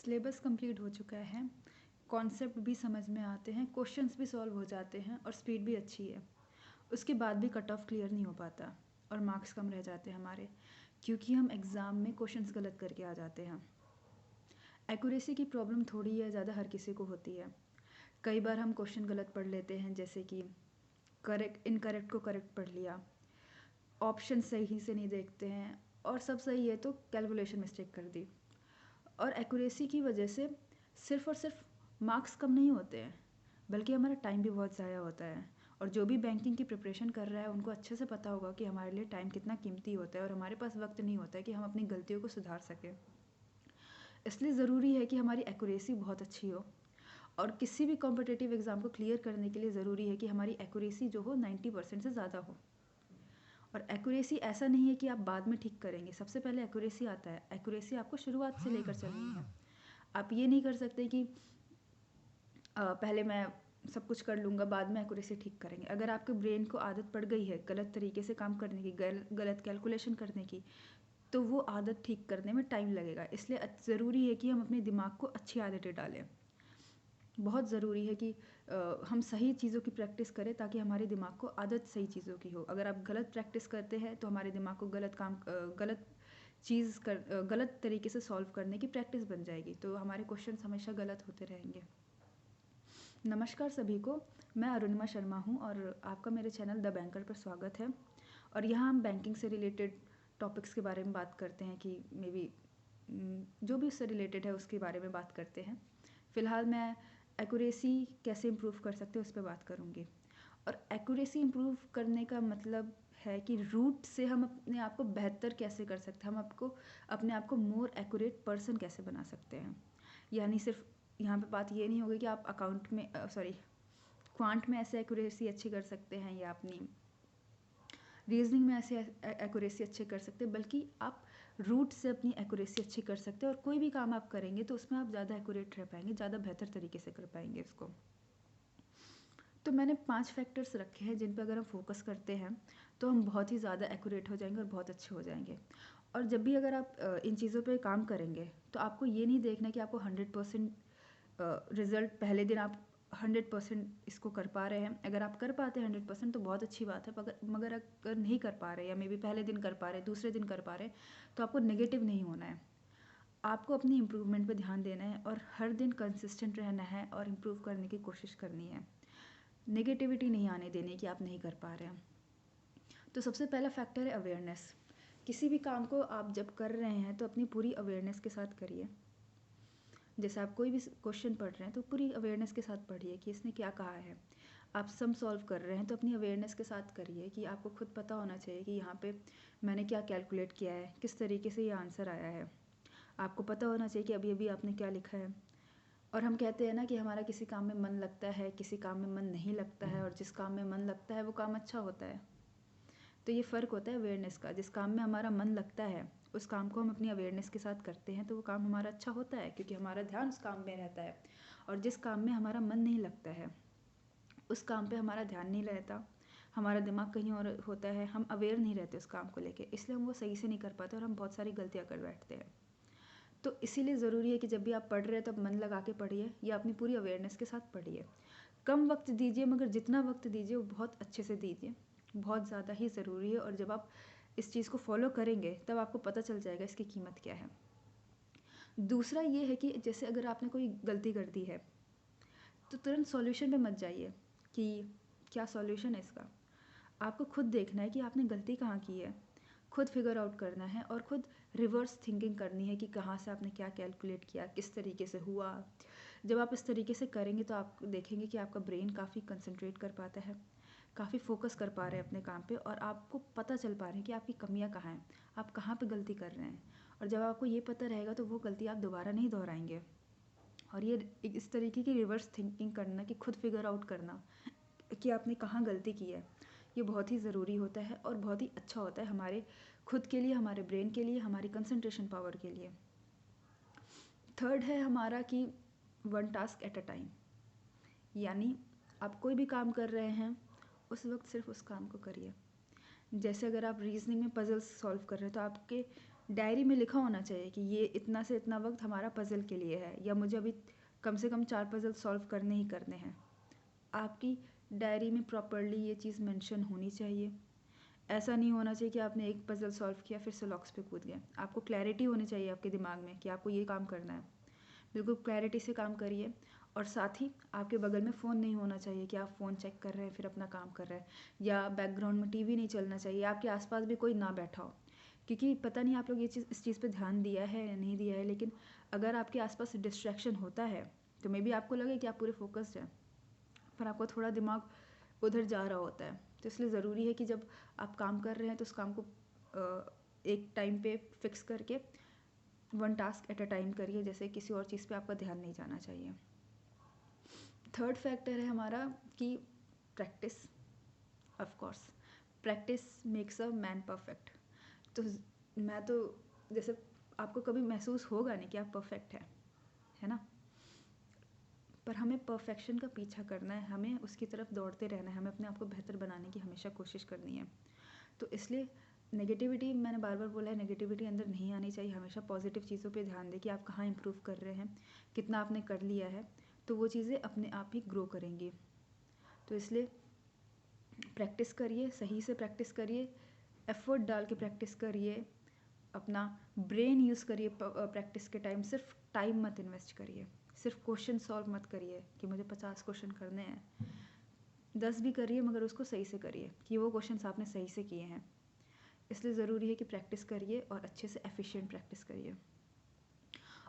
Syllabus complete हो चुका है, कॉन्सेप्ट भी समझ में आते हैं, क्वेश्चंस भी सॉल्व हो जाते हैं और स्पीड भी अच्छी है। उसके बाद भी कट ऑफ क्लियर नहीं हो पाता और मार्क्स कम रह जाते हैं हमारे, क्योंकि हम एग्ज़ाम में क्वेश्चंस गलत करके आ जाते हैं। एक्यूरेसी की प्रॉब्लम थोड़ी या ज़्यादा हर किसी को होती है। कई बार हम क्वेश्चन गलत पढ़ लेते हैं, जैसे कि इनकरेक्ट को करेक्ट पढ़ लिया, ऑप्शन सही से नहीं देखते हैं और सब सही है तो कैलकुलेशन मिस्टेक कर दी। और एक्यूरेसी की वजह से सिर्फ़ और सिर्फ मार्क्स कम नहीं होते हैं, बल्कि हमारा टाइम भी बहुत ज़ाया होता है। और जो भी बैंकिंग की प्रिपरेशन कर रहा है उनको अच्छे से पता होगा कि हमारे लिए टाइम कितना कीमती होता है और हमारे पास वक्त नहीं होता है कि हम अपनी गलतियों को सुधार सकें। इसलिए ज़रूरी है कि हमारी एक्यूरेसी बहुत अच्छी हो, और किसी भी कॉम्पिटिटिव एग्ज़ाम को क्लियर करने के लिए ज़रूरी है कि हमारी एक्यूरेसी जो हो 90% से ज़्यादा हो। और एक्यूरेसी ऐसा नहीं है कि आप बाद में ठीक करेंगे, सबसे पहले एक्यूरेसी आता है। एक्यूरेसी आपको शुरुआत से लेकर चलनी है। आप ये नहीं कर सकते कि पहले मैं सब कुछ कर लूँगा, बाद में एक्यूरेसी ठीक करेंगे। अगर आपके ब्रेन को आदत पड़ गई है गलत तरीके से काम करने की, गलत कैलकुलेशन करने की, तो वो आदत ठीक करने में टाइम लगेगा। इसलिए ज़रूरी है कि हम अपने दिमाग को अच्छी आदतें डालें। बहुत ज़रूरी है कि हम सही चीज़ों की प्रैक्टिस करें ताकि हमारे दिमाग को आदत सही चीज़ों की हो। अगर आप गलत प्रैक्टिस करते हैं तो हमारे दिमाग को गलत तरीके से सॉल्व करने की प्रैक्टिस बन जाएगी, तो हमारे क्वेश्चन हमेशा गलत होते रहेंगे। नमस्कार सभी को, मैं अरुणिमा शर्मा हूँ और आपका मेरे चैनल द बैंकर पर स्वागत है। और यहाँ हम बैंकिंग से रिलेटेड टॉपिक्स के बारे में बात करते हैं कि मे बी जो भी उससे रिलेटेड है उसके बारे में बात करते हैं। फ़िलहाल मैं एक्यूरेसी कैसे इम्प्रूव कर सकते हैं उस पर बात करूँगी। और एक्यूरेसी इम्प्रूव करने का मतलब है कि रूट से हम अपने आप को बेहतर कैसे कर सकते हैं, हम अपने आप को मोर एक्यूरेट पर्सन कैसे बना सकते हैं। यानी सिर्फ यहाँ पे बात ये नहीं होगी कि आप क्वांट में ऐसे एक्यूरेसी अच्छी कर सकते हैं या अपनी रीजनिंग में ऐसे एक्यूरेसी अच्छे कर सकते हैं, बल्कि आप रूट से अपनी एक्यूरेसी अच्छी कर सकते हैं। और कोई भी काम आप करेंगे तो उसमें आप ज़्यादा एक्यूरेट रह पाएंगे, ज़्यादा बेहतर तरीके से कर पाएंगे उसको। तो मैंने 5 फैक्टर्स रखे हैं जिन पर अगर हम फोकस करते हैं तो हम बहुत ही ज़्यादा एक्यूरेट हो जाएंगे और बहुत अच्छे हो जाएंगे। और जब भी अगर आप इन चीज़ों पे काम करेंगे तो आपको ये नहीं देखना कि आपको 100% रिज़ल्ट पहले दिन आप 100% इसको कर पा रहे हैं। अगर आप कर पाते हैं 100% तो बहुत अच्छी बात है, मगर अगर नहीं कर पा रहे या मे बी पहले दिन कर पा रहे, दूसरे दिन कर पा रहे, तो आपको नेगेटिव नहीं होना है। आपको अपनी इम्प्रूवमेंट पे ध्यान देना है और हर दिन कंसिस्टेंट रहना है और इम्प्रूव करने की कोशिश करनी है। नेगेटिविटी नहीं आने देनी कि आप नहीं कर पा रहे हैं। तो सबसे पहला फैक्टर है अवेयरनेस। किसी भी काम को आप जब कर रहे हैं तो अपनी पूरी अवेयरनेस के साथ करिए। जैसे आप कोई भी क्वेश्चन पढ़ रहे हैं तो पूरी अवेयरनेस के साथ पढ़िए कि इसने क्या कहा है। आप सम सॉल्व कर रहे हैं तो अपनी अवेयरनेस के साथ करिए कि आपको खुद पता होना चाहिए कि यहाँ पे मैंने क्या कैलकुलेट किया है, किस तरीके से ये आंसर आया है। आपको पता होना चाहिए कि अभी अभी आपने क्या लिखा है। और हम कहते हैं ना कि हमारा किसी काम में मन लगता है, किसी काम में मन नहीं लगता है, और जिस काम में मन लगता है वो काम अच्छा होता है। तो ये फ़र्क होता है अवेयरनेस का। जिस काम में हमारा मन लगता है उस काम को हम अपनी अवेयरनेस के साथ करते हैं तो वो काम हमारा अच्छा होता है, क्योंकि हमारा ध्यान उस काम में रहता है। और जिस काम में हमारा मन नहीं लगता है उस काम पे हमारा ध्यान नहीं रहता, हमारा दिमाग कहीं और होता है, हम अवेयर नहीं रहते उस काम को लेके, इसलिए हम वो सही से नहीं कर पाते और हम बहुत सारी गलतियाँ कर बैठते हैं। तो इसीलिए ज़रूरी है कि जब भी आप पढ़ रहे हैं तब मन लगा के पढ़िए या अपनी पूरी अवेयरनेस के साथ पढ़िए। कम वक्त दीजिए, मगर जितना वक्त दीजिए वो बहुत अच्छे से दीजिए, बहुत ज़्यादा ही ज़रूरी है। और जब आप इस चीज़ को फॉलो करेंगे तब आपको पता चल जाएगा इसकी कीमत क्या है। दूसरा ये है कि जैसे अगर आपने कोई गलती कर दी है तो तुरंत सॉल्यूशन पे मत जाइए कि क्या सॉल्यूशन है इसका। आपको खुद देखना है कि आपने गलती कहाँ की है, खुद फिगर आउट करना है और खुद रिवर्स थिंकिंग करनी है कि कहाँ से आपने क्या कैलकुलेट किया, किस तरीके से हुआ। जब आप इस तरीके से करेंगे तो आप देखेंगे कि आपका ब्रेन काफ़ी कंसंट्रेट कर पाता है, काफ़ी फोकस कर पा रहे हैं अपने काम पे, और आपको पता चल पा रहे हैं कि आपकी कमियां कहाँ हैं, आप कहाँ पे गलती कर रहे हैं। और जब आपको ये पता रहेगा तो वो गलती आप दोबारा नहीं दोहराएंगे। और ये इस तरीके की रिवर्स थिंकिंग करना कि खुद फिगर आउट करना कि आपने कहाँ गलती की है, ये बहुत ही ज़रूरी होता है और बहुत ही अच्छा होता है हमारे खुद के लिए, हमारे ब्रेन के लिए, हमारी कंसंट्रेशन पावर के लिए। थर्ड है हमारा कि 1 टास्क एट अ टाइम। यानी आप कोई भी काम कर रहे हैं उस वक्त सिर्फ उस काम को करिए। जैसे अगर आप रीजनिंग में पजल्स सॉल्व कर रहे हैं तो आपके डायरी में लिखा होना चाहिए कि ये इतना से इतना वक्त हमारा पज़ल के लिए है, या मुझे अभी कम से कम 4 पज़ल सॉल्व करने ही करने हैं। आपकी डायरी में प्रॉपरली ये चीज़ मेंशन होनी चाहिए। ऐसा नहीं होना चाहिए कि आपने एक पज़ल सॉल्व किया फिर से लॉक्स पे कूद गए। आपको क्लैरिटी होनी चाहिए आपके दिमाग में कि आपको ये काम करना है। बिल्कुल क्लैरिटी से काम करिए। और साथ ही आपके बगल में फ़ोन नहीं होना चाहिए कि आप फ़ोन चेक कर रहे हैं फिर अपना काम कर रहे हैं, या बैकग्राउंड में टीवी नहीं चलना चाहिए, आपके आसपास भी कोई ना बैठा हो। क्योंकि पता नहीं आप लोग ये चीज़ इस चीज़ पे ध्यान दिया है या नहीं दिया है, लेकिन अगर आपके आसपास डिस्ट्रैक्शन होता है तो मे बी आपको लगे कि आप पूरे फोकस्ड हैं, पर आपका थोड़ा दिमाग उधर जा रहा होता है। तो इसलिए ज़रूरी है कि जब आप काम कर रहे हैं तो उस काम को एक टाइम पे फिक्स करके 1 टास्क एट अ टाइम करिए, जैसे किसी और चीज़ पे आपका ध्यान नहीं जाना चाहिए। थर्ड फैक्टर है हमारा कि practice. Of course practice makes a man perfect. तो मैं तो जैसे आपको कभी महसूस होगा नहीं कि आप परफेक्ट है ना, पर हमें परफेक्शन का पीछा करना है, हमें उसकी तरफ दौड़ते रहना है, हमें अपने आप को बेहतर बनाने की हमेशा कोशिश करनी है। तो इसलिए नेगेटिविटी, मैंने बार बार बोला है, नेगेटिविटी अंदर नहीं आनी चाहिए। हमेशा पॉजिटिव चीज़ों पे ध्यान दें कि आप कहाँ इंप्रूव कर रहे हैं, कितना आपने कर लिया है, तो वो चीज़ें अपने आप ही ग्रो करेंगी। तो इसलिए प्रैक्टिस करिए, सही से प्रैक्टिस करिए, एफर्ट डाल के प्रैक्टिस करिए, अपना ब्रेन यूज़ करिए प्रैक्टिस के टाइम। सिर्फ टाइम मत इन्वेस्ट करिए, सिर्फ क्वेश्चन सॉल्व मत करिए कि मुझे 50 क्वेश्चन करने हैं। 10 भी करिए मगर उसको सही से करिए कि वो क्वेश्चन आपने सही से किए हैं। इसलिए ज़रूरी है कि प्रैक्टिस करिए और अच्छे से एफिशिएंट प्रैक्टिस करिए।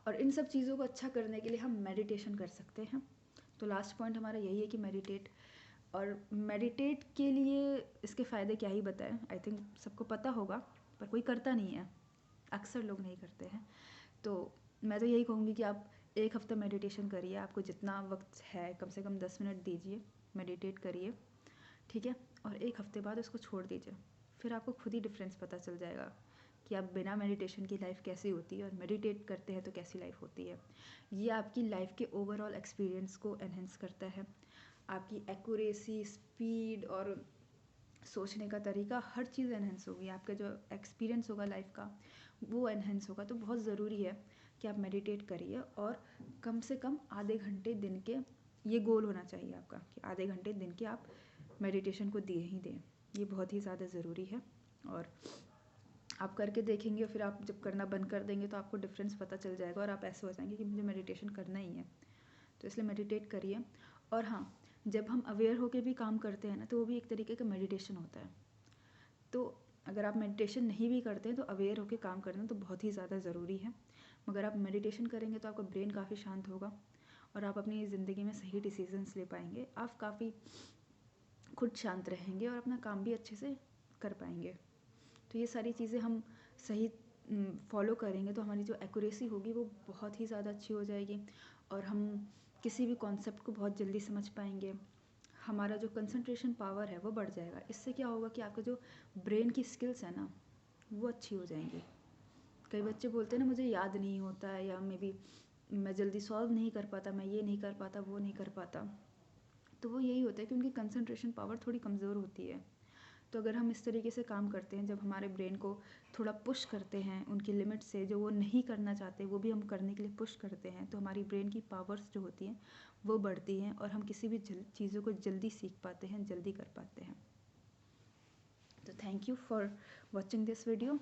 और इन सब चीज़ों को अच्छा करने के लिए हम मेडिटेशन कर सकते हैं। तो लास्ट पॉइंट हमारा यही है कि मेडिटेट। और मेडिटेट के लिए इसके फ़ायदे क्या ही बताएं, आई थिंक सबको पता होगा, पर कोई करता नहीं है, अक्सर लोग नहीं करते हैं। तो मैं तो यही कहूँगी कि आप 1 हफ़्ता मेडिटेशन करिए, आपको जितना वक्त है कम से कम 10 मिनट दीजिए, मेडिटेट करिए, ठीक है। और 1 हफ़्ते बाद उसको छोड़ दीजिए, फिर आपको खुद ही डिफरेंस पता चल जाएगा कि आप बिना मेडिटेशन की लाइफ कैसी होती है और मेडिटेट करते हैं तो कैसी लाइफ होती है। ये आपकी लाइफ के ओवरऑल एक्सपीरियंस को एनहेंस करता है। आपकी एक्यूरेसी, स्पीड और सोचने का तरीका, हर चीज़ एनहेंस होगी। आपका जो एक्सपीरियंस होगा लाइफ का वो एनहेंस होगा। तो बहुत ज़रूरी है कि आप मेडिटेट करिए, और कम से कम आधे घंटे दिन के, ये गोल होना चाहिए आपका कि आधे घंटे दिन के आप मेडिटेशन को दिए ही दें। ये बहुत ही ज़्यादा ज़रूरी है। और आप करके देखेंगे और फिर आप जब करना बंद कर देंगे तो आपको डिफरेंस पता चल जाएगा और आप ऐसे हो जाएंगे कि मुझे मेडिटेशन करना ही है। तो इसलिए मेडिटेट करिए। और हाँ, जब हम अवेयर होकर भी काम करते हैं ना, तो वो भी एक तरीके का मेडिटेशन होता है। तो अगर आप मेडिटेशन नहीं भी करते हैं तो अवेयर होकर काम करना तो बहुत ही ज़्यादा ज़रूरी है। मगर आप मेडिटेशन करेंगे तो आपका ब्रेन काफ़ी शांत होगा और आप अपनी ज़िंदगी में सही डिसीजंस ले पाएंगे। आप काफ़ी खुद शांत रहेंगे और अपना काम भी अच्छे से कर पाएंगे। तो ये सारी चीज़ें हम सही फॉलो करेंगे तो हमारी जो एक्यूरेसी होगी वो बहुत ही ज़्यादा अच्छी हो जाएगी, और हम किसी भी कॉन्सेप्ट को बहुत जल्दी समझ पाएंगे। हमारा जो कंसंट्रेशन पावर है वो बढ़ जाएगा। इससे क्या होगा कि आपका जो ब्रेन की स्किल्स है ना वो अच्छी हो जाएंगी। कई बच्चे बोलते हैं ना मुझे याद नहीं होता है, या मे बी मैं जल्दी सॉल्व नहीं कर पाता, मैं ये नहीं कर पाता, वो नहीं कर पाता। तो वो यही होता है कि उनकी कंसंट्रेशन पावर थोड़ी कमज़ोर होती है। तो अगर हम इस तरीके से काम करते हैं, जब हमारे ब्रेन को थोड़ा पुश करते हैं उनकी लिमिट से, जो वो नहीं करना चाहते वो भी हम करने के लिए पुश करते हैं, तो हमारी ब्रेन की पावर्स जो होती हैं वो बढ़ती हैं और हम किसी भी चीज़ों को जल्दी सीख पाते हैं, जल्दी कर पाते हैं। तो thank you for watching this video.